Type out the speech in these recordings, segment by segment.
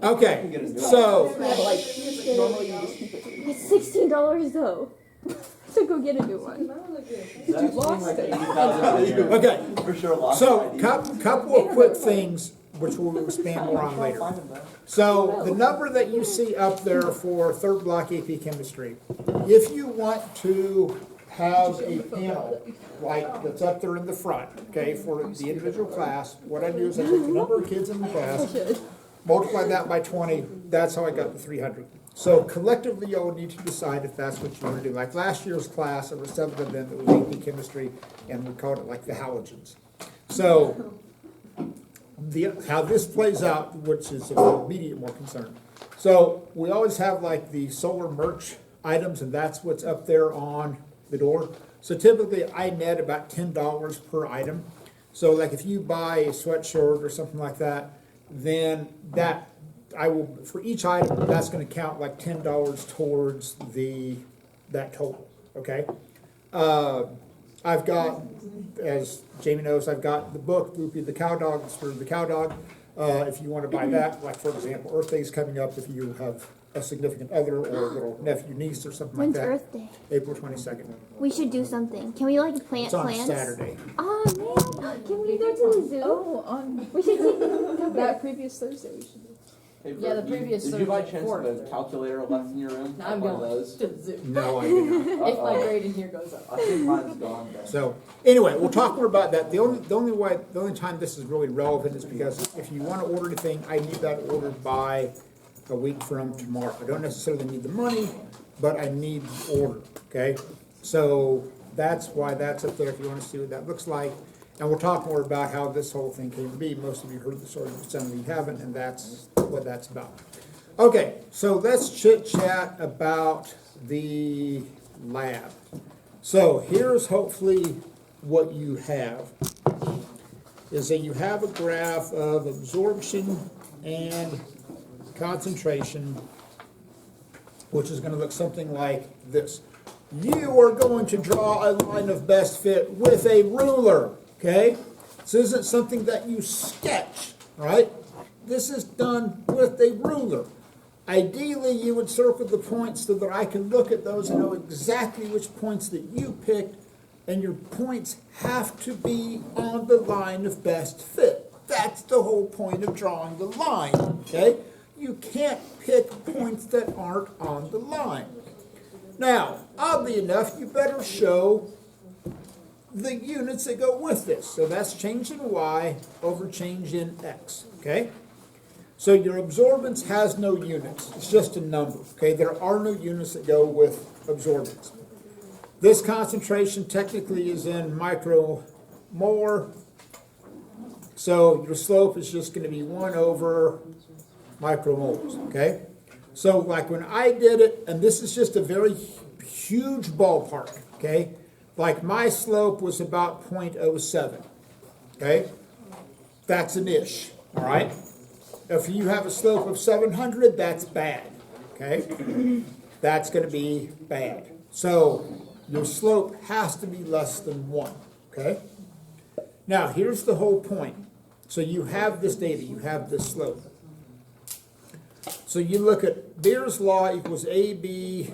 Okay, so Normally you just keep it. It's $16 though. So go get a new one. okay, For sure, lost so ID. couple of quick things which we'll expand more on later. So the number that you see up there for third block AP chemistry, if you want to have a panel like that's up there in the front, okay, for the individual class, what I do is I take the number of kids in the class, multiply that by 20, that's how I got the 300. So collectively, you'll need to decide if that's what you want to do. Like last year's class, there were 7 of them that was AP chemistry, and we called it like the halogens. So how this plays out, which is of immediate more concern. So we always have like the solar merch items, and that's what's up there on the door. So typically, I net about $10 per item. So like if you buy a sweatshirt or something like that, then that I will, for each item, that's going to count like $10 towards that total. Okay. I've got, as Jamie knows, I've got the book, Loopy the Cow Dog, it's for the cow dog. If you want to buy that, like for example, Earth Day is coming up if you have a significant other or a little nephew, niece or something When's like that. Earth Day? April 22nd. We should do something. Can we like plant It's on plants? Saturday. Oh man, can we go to the zoo? Oh, on We should take that previous Thursday we should do. Hey, Yeah, the Bert, previous Did you by Thursday, chance fourth have a Thursday. calculator left in your room? I'm One of going those? to the zoo. No, I did not. If my grade in here goes up. I think mine's gone. Though. So anyway, we'll talk more about that. The only time this is really relevant is because if you want to order anything, I need that ordered by a week from tomorrow. I don't necessarily need the money, but I need the order. Okay, so that's why that's up there. If you want to see what that looks like, and we'll talk more about how this whole thing came to be. Most of you heard the story, but some of you haven't, and that's what that's about. Okay, so let's chit chat about the lab. So here's hopefully what you have, is that you have a graph of absorption and concentration, which is going to look something like this. You are going to draw a line of best fit with a ruler, okay? This isn't something that you sketch, right? This is done with a ruler. Ideally, you would circle the points so that I can look at those and know exactly which points that you picked, and your points have to be on the line of best fit. That's the whole point of drawing the line, okay? You can't pick points that aren't on the line. Now, oddly enough, you better show the units that go with this. So that's change in Y over change in X, okay? So your absorbance has no units. It's just a number, okay? There are no units that go with absorbance. This concentration technically is in micromolar. So your slope is just going to be 1 over micromoles, okay? So like when I did it, and this is just a very huge ballpark, okay? Like my slope was about 0.07, okay? That's an ish, all right? If you have a slope of 700, that's bad, okay? That's going to be bad. So your slope has to be less than 1, okay? Now, here's the whole point. So you have this data, you have this slope. So you look at Beer's law equals ABC.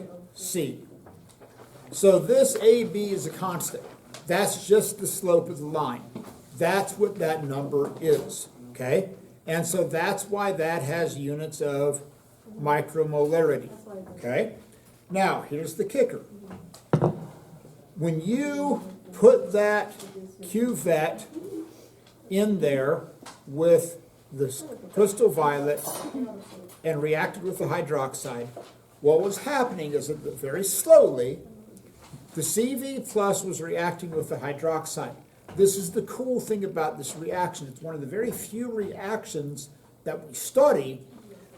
So this AB is a constant. That's just the slope of the line. That's what that number is, okay? And so that's why that has units of micromolarity, okay? Now, here's the kicker. When you put that cuvette in there with the crystal violet and reacted with the hydroxide, what was happening is that very slowly, the CV plus was reacting with the hydroxide. This is the cool thing about this reaction. It's one of the very few reactions that we study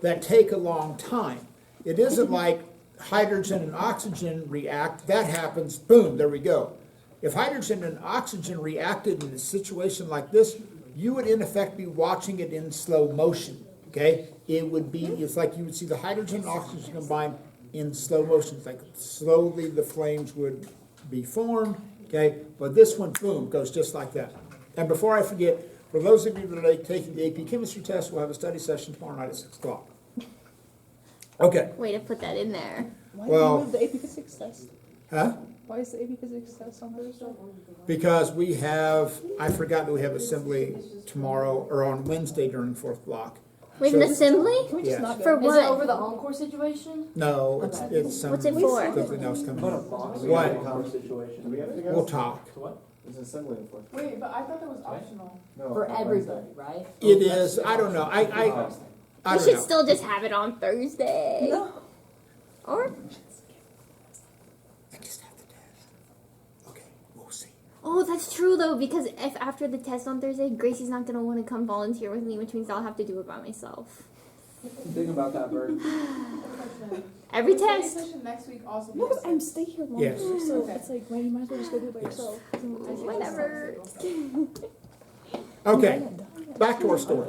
that take a long time. It isn't like hydrogen and oxygen react. That happens, boom, there we go. If hydrogen and oxygen reacted in a situation like this, you would in effect be watching it in slow motion, okay? It's like you would see the hydrogen and oxygen combine in slow motion. It's like slowly the flames would be formed, okay? But this one, boom, goes just like that. And before I forget, For those of you that are taking the AP chemistry test, we'll have a study session tomorrow night at 6 o'clock. Okay, Way to put that in there. Why Well- did you move the AP Physics test? huh? Why is the AP Physics test on Thursday? Because we have, I forgot that we have assembly tomorrow, or on Wednesday during 4th block. We have an So- assembly? Can we just Yes. not go? For Is it what? over the encore situation? No, it's Okay. it's some, What's it for? something else coming Put a up. box What? in the situation. Do we have to go? We'll talk. To what? There's an assembly in Fort. Wait, but I thought that was optional. No, For on everybody, right? It is, I don't know, I We don't should know. still just have it on Thursday. No. Or, I just have the test. Okay, we'll see. oh, that's true though, because if after the test on Thursday, Gracie's not gonna want to come volunteer with me, which means I'll have to do it by myself. Think about that, Bert. Every The study test. session next week also. No, because I'm stay here longer, Yes. so Okay. it's like, well, you might as well just go do it by yourself. Whatever. Okay, back to our story.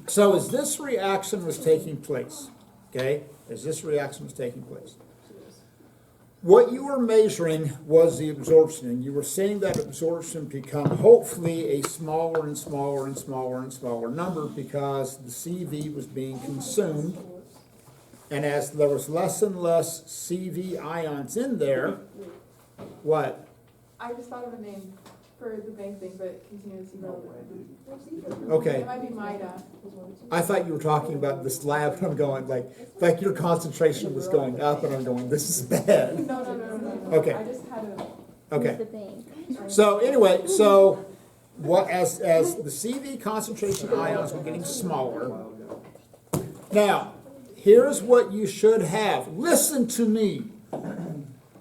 So as this reaction was taking place, okay, as this reaction was taking place, what you were measuring was the absorption, and you were seeing that absorption become hopefully a smaller and smaller and smaller and smaller number because the CV was being consumed. And as there was less and less CV ions in there, what? I just thought of a name for the bank thing, but continue to see relevant. Okay. It might be MIDA. I thought you were talking about this lab, and I'm going like your concentration was going up, and I'm going, this is bad. No. Okay. I just had a. Okay. The bank. So anyway, so what as the CV concentration ions were getting smaller. Now, here's what you should have. Listen to me.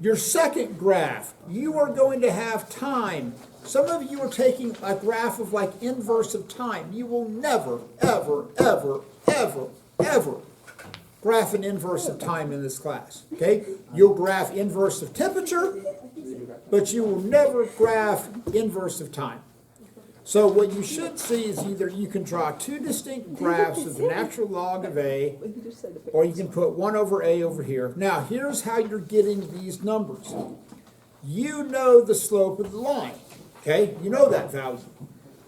Your second graph, you are going to have time. Some of you are taking a graph of like inverse of time. You will never, ever, ever, ever, ever graph an inverse of time in this class. Okay? You'll graph inverse of temperature, but you will never graph inverse of time. So what you should see is either you can draw two distinct graphs of the natural log of A, But he just said the or you can put 1 over A over here. Now, here's how you're getting these numbers. You know the slope of the line, okay? You know that value.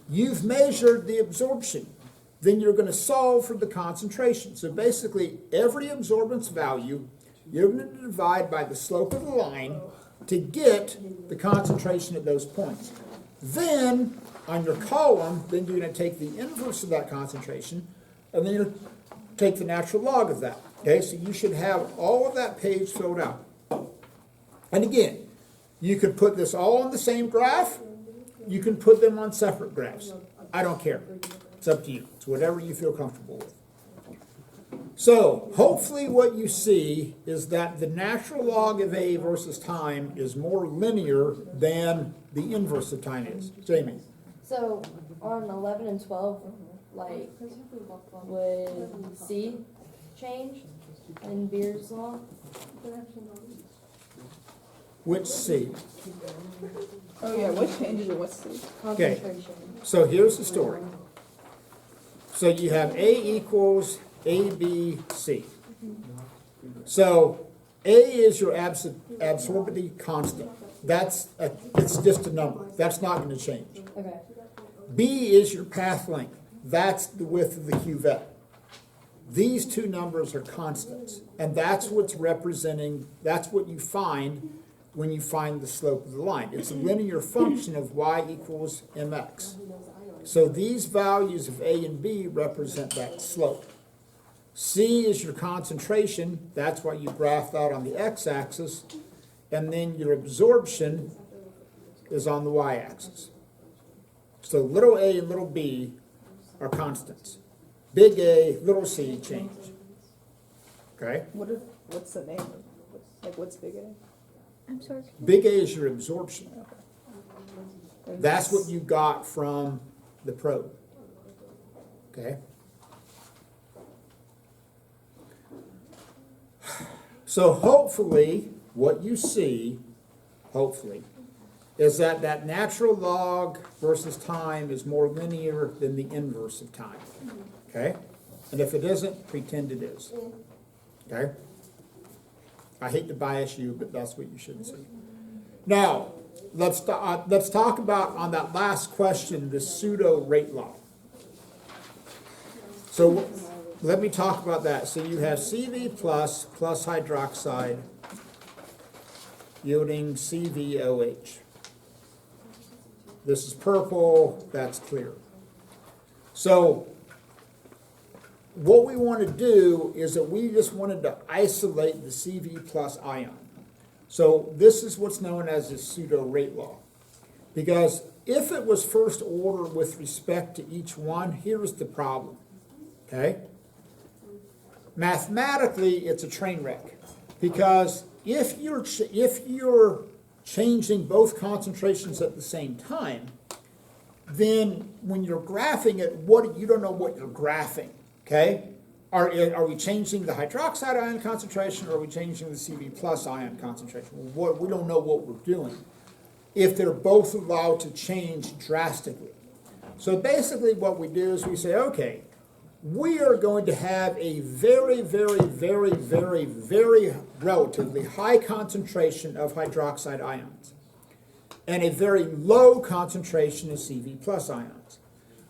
You've measured the absorption. Then you're going to solve for the concentration. So basically, every absorbance value, you're going to divide by the slope of the line to get the concentration at those points. Then, on your column, then you're going to take the inverse of that concentration, and then you're going to take the natural log of that. Okay, so you should have all of that page filled out. And again, you could put this all on the same graph. You can put them on separate graphs. I don't care. It's up to you. It's whatever you feel comfortable with. So, hopefully what you see is that the natural log of A versus time is more linear than the inverse of time is. Jamie? So on 11 and 12, like, would C change in Beer's law? Which C? Oh yeah, what changes and what's the? Okay. Concentration. So here's the story. So you have A equals A, B, C. So A is your absorptivity constant. It's just a number. That's not going to change. Okay. B is your path length. That's the width of the cuvette. These two numbers are constants. And that's what's representing, that's what you find when you find the slope of the line. It's a linear function of y equals mx. So these values of A and B represent that slope. C is your concentration. That's why you graph that on the x-axis. And then your absorption is on the y-axis. So little a and little b are constants. Big A, little c change. Okay? What's the name of what's big A? I'm sorry. Big A is your absorption. And That's what you got from the probe. Okay? So hopefully, what you see, hopefully, is that that natural log versus time is more linear than the inverse of time. Okay? And if it isn't, pretend it is. Okay? I hate to bias you, but that's what you should see. Now, let's talk about on that last question, the pseudo rate law. So let me talk about that. So you have CV plus hydroxide yielding CVOH. This is purple, that's clear. So what we want to do is that we just wanted to isolate the CV plus ion. So this is what's known as the pseudo rate law. Because if it was first order with respect to each one, here's the problem. Okay? Mathematically, it's a train wreck. Because if you're changing both concentrations at the same time, then when you're graphing it, you don't know what you're graphing. Okay? Are we changing the hydroxide ion concentration, or are we changing the CV plus ion concentration? We don't know what we're doing if they're both allowed to change drastically. So basically what we do is we say, okay, we are going to have a very, very, very, very, very relatively high concentration of hydroxide ions and a very low concentration of CV plus ions.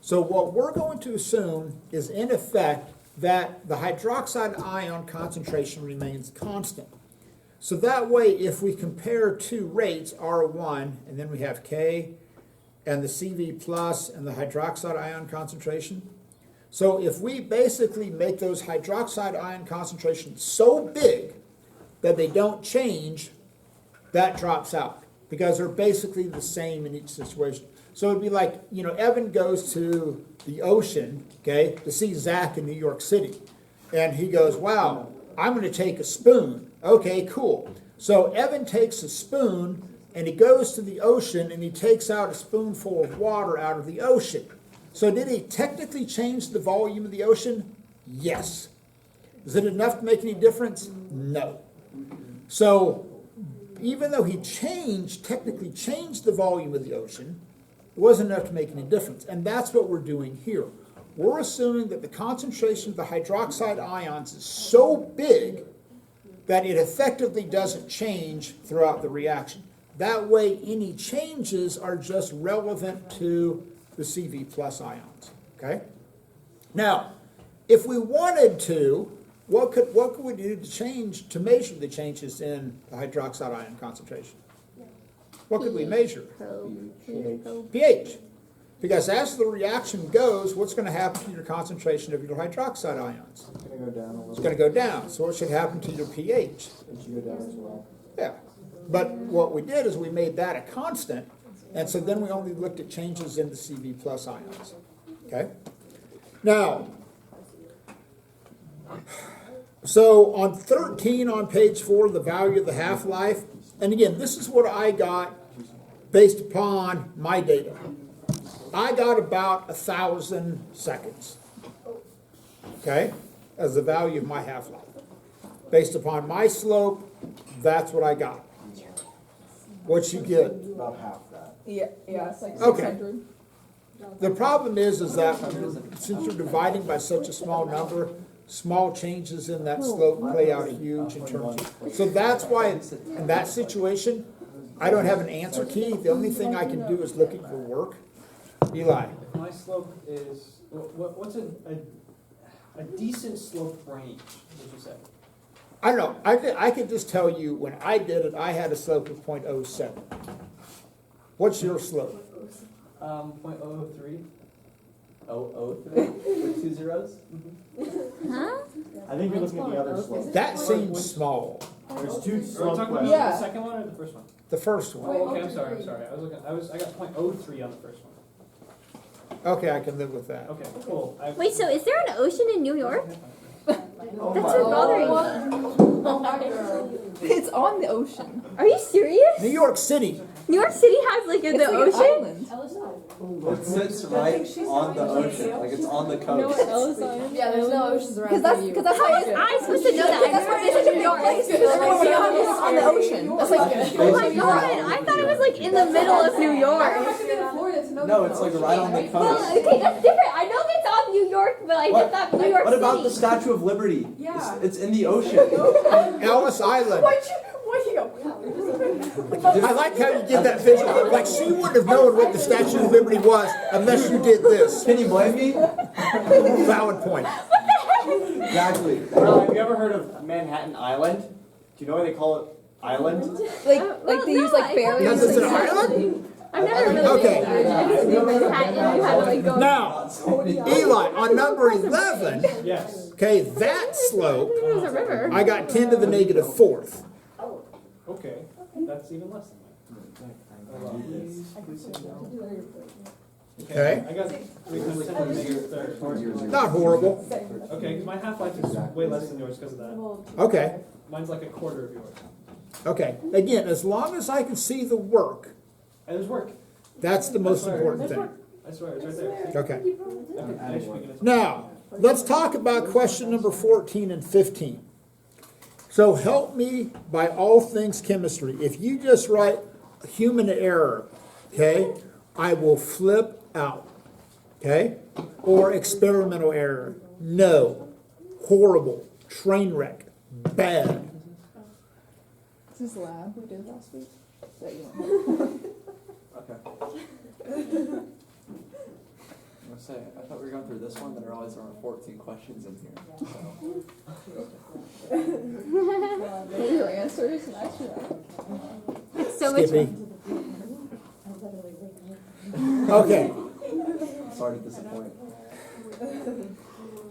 So what we're going to assume is, in effect, that the hydroxide ion concentration remains constant. So that way, if we compare two rates, R1, and then we have K, and the CV plus and the hydroxide ion concentration. So if we basically make those hydroxide ion concentrations so big that they don't change, that drops out, because they're basically the same in each situation. So it'd be like, Evan goes to the ocean, okay, to see Zach in New York City. And he goes, wow, I'm going to take a spoon. Okay, cool. So Evan takes a spoon and he goes to the ocean and he takes out a spoonful of water out of the ocean. So did he technically change the volume of the ocean? Yes. Is it enough to make any difference? No. So even though he technically changed the volume of the ocean, it wasn't enough to make any difference. And that's what we're doing here. We're assuming that the concentration of the hydroxide ions is so big that it effectively doesn't change throughout the reaction. That way, any changes are just relevant to the CV plus ions. Okay? Now, if we wanted to, what could we do to measure the changes in the hydroxide ion concentration? What could we measure? pH. Because as the reaction goes, what's going to happen to your concentration of your hydroxide ions? It's going to go down a little. It's going to go down. So what should happen to your pH? It should go down as well. Yeah. But what we did is we made that a constant, and so then we only looked at changes in the CV plus ions. Okay? Now, so on 13 on page 4, the value of the half-life, and again, this is what I got based upon my data. I got about 1,000 seconds, okay, as the value of my half-life. Based upon my slope, that's what I got. What you get? About half that. Yeah, it's like Okay. 600. The problem is that since you're dividing by such a small number, small changes in that slope play out huge in terms of, so that's why in that situation, I don't have an answer key. The only thing I can do is look at your work. Eli. My slope is, what's a decent slope range, would you say? I don't know. I could just tell you when I did it, I had a slope of 0.07. What's your slope? 0.003. 003 with 2 zeros? Huh? I think you're looking at the other slope. That seems small. There's two Are we slope talking about questions. Yeah. the second one or the first one? The first one. Oh, okay, I'm sorry. I got 0.03 on the first one. Okay, I can live with that. Okay, cool. Wait, so is there an ocean in New York? Oh That's my what's bothering God. me. Oh my god. It's on the ocean. Are you serious? New York City. New York City has like It's the like ocean? an island. It sits right on the ocean, like it's on the coast. Yeah, there's no oceans around Because here. that's How how was I supposed to know that? That's where it is in New York. It's on the ocean. That's like Oh my god, I thought it was like in the middle of New York. No, it's like right on the Well, coast. okay, that's different. I know it's on New York, but I just thought New York What about the City. Statue of Liberty? Yeah. It's in the ocean. Ellis Island. Why'd you go? I like how you get that visual. Like she wouldn't have known what the Statue of Liberty was unless you did this. Can you blame me? Valid point. Exactly. Well, have you ever heard of Manhattan Island? Do you know why they call it island? Like they use like Because barriers. Because it's an like- island? I've never really Okay. been there. I've just been in Manhattan and you had to like go. Now, Eli, on number 11, Yes. okay, that slope, It was a river. I got 10 to the negative fourth. Okay, that's even less than mine. Okay. I got 3 times 10 to the negative third. Not horrible. Okay, because my half-life is way less than yours because of that. Okay. Mine's like a quarter of yours. Okay. Again, as long as I can see the work, And there's work. that's the most I swear. important thing. I swear, it's right there. Okay. Okay, nice speaking of- Now, let's talk about question number 14 and 15. So help me by all things chemistry. If you just write human error, okay, I will flip out. Okay? Or experimental error. No. Horrible. Train wreck. Bad. This is lab we did last week. That you want. Okay. I'm gonna say, I thought we were going through this one, but there always are 14 questions in here. So. What are your answers? Actually, So much. Skippy. Okay. Sorry to disappoint.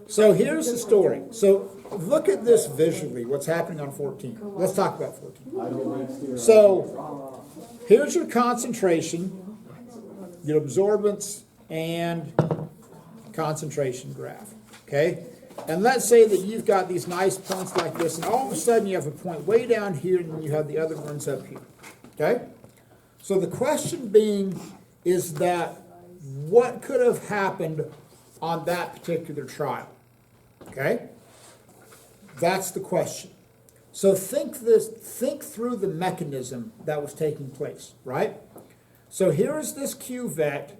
So here's the story. So look at this visually, what's happening on 14. Let's talk about 14. So here's your concentration, your absorbance, and concentration graph. Okay? And let's say that you've got these nice points like this, and all of a sudden you have a point way down here, and then you have the other ones up here. Okay? So the question being is that what could have happened on that particular trial? Okay? That's the question. So think through the mechanism that was taking place, right? So here is this cuvette,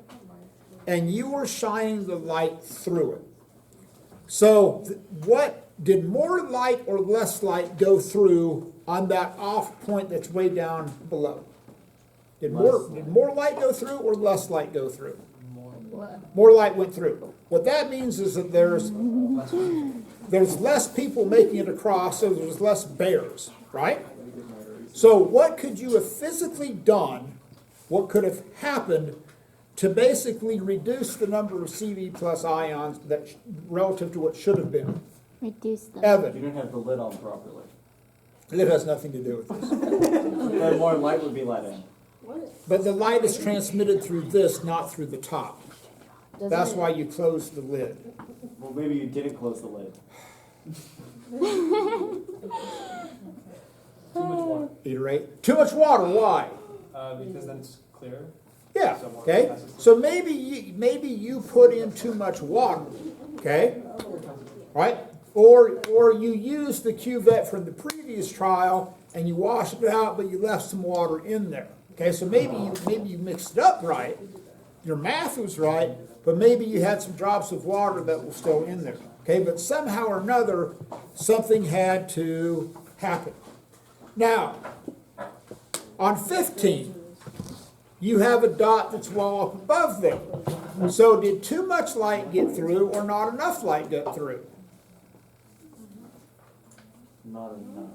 and you were shining the light through it. So what did more light or less light go through on that off point that's way down below? Did more light go through or less light go through? More light went through. What that means is that there's less people making it across, so there's less bears, right? So what could you have physically done, what could have happened to basically reduce the number of CV plus ions that relative to what should have been? Reduce them. You Evan, didn't have the lid on properly. it has nothing to do with this. Then more light would be let in. But the light is transmitted through this, not through the top. That's why you close the lid. Well, maybe you didn't close the lid. Too much water. Iterate. Too much water, why? Because then it's clearer. Yeah, okay? So maybe you put in too much water, okay? Right? Or you use the cuvette from the previous trial and you washed it out, but you left some water in there. Okay, so maybe you mixed it up right. Your math was right, but maybe you had some drops of water that were still in there. Okay, but somehow or another, something had to happen. Now, on 15, you have a dot that's well up above there. So did too much light get through or not enough light get through? Not enough.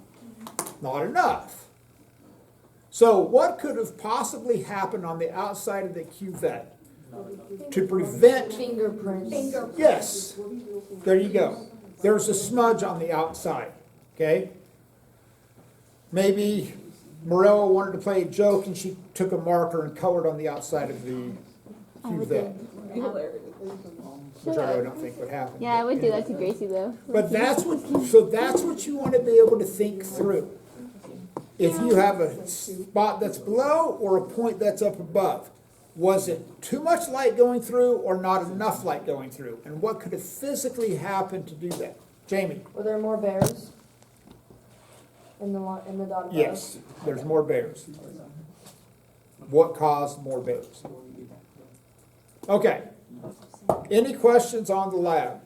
Not enough. So what could have possibly happened on the outside of the cuvette to prevent... Fingerprints. Yes. There you go. There's a smudge on the outside. Okay? Maybe Morella wanted to play a joke and she took a marker and colored on the outside of the cuvette, which I don't think would happen. Yeah, I would do that to Gracie though. But that's what you want to be able to think through. If you have a spot that's below or a point that's up above, was it too much light going through or not enough light going through? And what could have physically happened to do that? Jamie? Were there more bears in the dot above? Yes, there's more bears. What caused more bears? Okay. Any questions on the lab?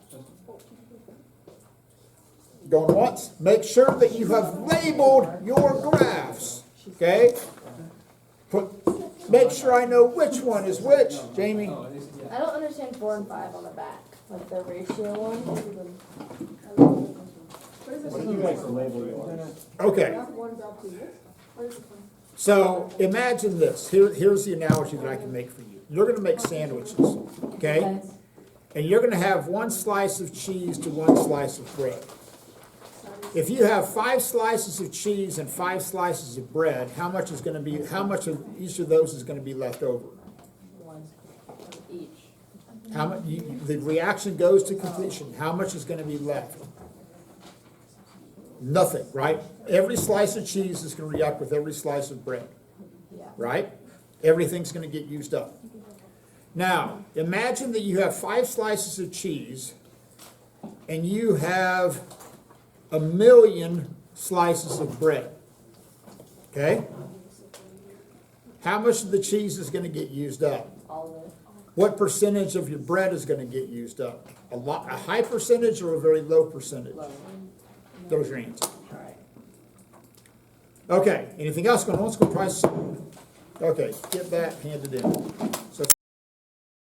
Going once? Make sure that you have labeled your graphs. Okay? make sure I know which one is which, Jamie. Oh, it is, I yeah. don't understand 4 and 5 on the back, like the ratio one. What is this? What do you guys label yours? Okay, Graph one, graph two, this? What is this one? so imagine this. Here's the analogy that I can make for you. You're gonna make sandwiches, okay? And you're gonna have one slice of cheese to one slice of bread. If you have 5 slices of cheese and 5 slices of bread, how much of each of those is gonna be left over? One each. How much, the reaction goes to completion, how much is gonna be left? Nothing, right? Every slice of cheese is gonna react with every slice of bread, Yeah. right? Everything's gonna get used up. Now, imagine that you have 5 slices of cheese and you have 1,000,000 slices of bread. Okay? How much of the cheese is going to get used up? All of it. What percentage of your bread is going to get used up? A high percentage or a very low percentage? Low. Those are your answers. Alright. Okay, anything else going on? Let's go try some. Okay, get that handed in.